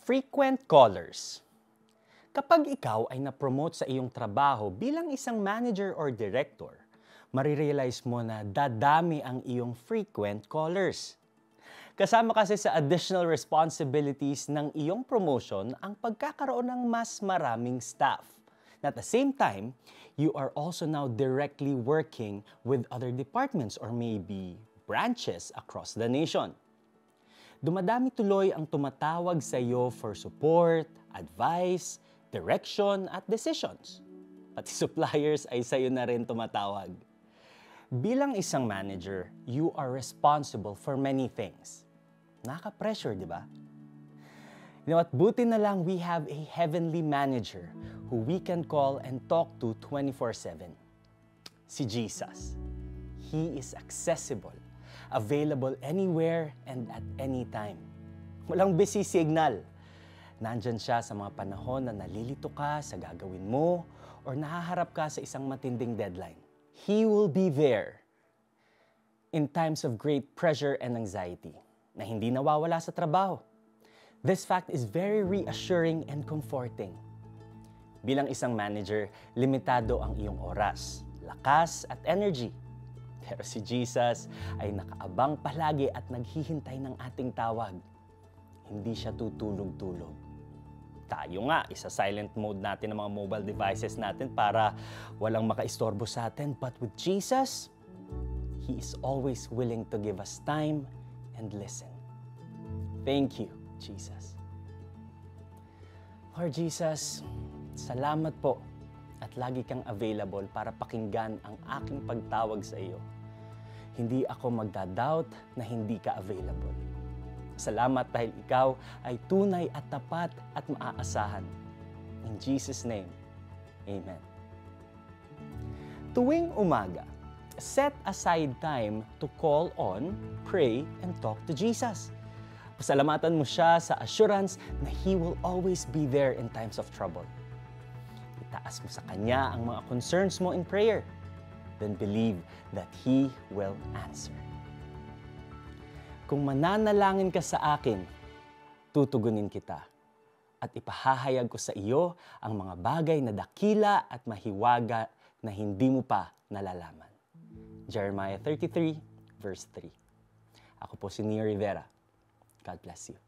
Frequent callers. Kapag ikaw ay na-promote sa iyong trabaho bilang isang manager or director, marirealize mo na dadami ang iyong frequent callers. Kasama kasi sa additional responsibilities ng iyong promotion ang pagkakaroon ng mas maraming staff. At the same time, you are also now directly working with other departments or maybe branches across the nation. Dumadami tuloy ang tumatawag sa iyo for support, advice, direction at decisions. Pati suppliers ay sa iyo na rin tumatawag. Bilang isang manager, you are responsible for many things. Nakaka-pressure, di ba? You know what? Buti na lang we have a heavenly manager who we can call and talk to 24/7. Si Jesus. He is accessible, available anywhere and at any time. Walang busy signal. Nandyan siya sa mga panahon na nalilito ka sa gagawin mo or nahaharap ka sa isang matinding deadline. He will be there in times of great pressure and anxiety na hindi nawawala sa trabaho. This fact is very reassuring and comforting. Bilang isang manager, limitado ang iyong oras, lakas at energy. Pero si Jesus ay nakaabang palagi at naghihintay ng ating tawag. Hindi siya tutulog-tulog. Tayo nga, isa-silent mode natin ang mga mobile devices natin para walang makaistorbo sa atin. But with Jesus, He is always willing to give us time and listen. Thank you, Jesus. Lord Jesus, salamat po at lagi kang available para pakinggan ang aking pagtawag sa iyo. Hindi ako magdadoubt na hindi ka available. Salamat dahil ikaw ay tunay at tapat at maaasahan. In Jesus' name, Amen. Tuwing umaga, set aside time to call on, pray, and talk to Jesus. Pasalamatan mo siya sa assurance na He will always be there in times of trouble. Itaas mo sa Kanya ang mga concerns mo in prayer. Then believe that He will answer. Kung mananalangin ka sa akin, tutugunin kita at ipahahayag ko sa iyo ang mga bagay na dakila at mahiwaga na hindi mo pa nalalaman. Jeremiah 33, verse 3. Ako po si Nia Rivera. God bless you.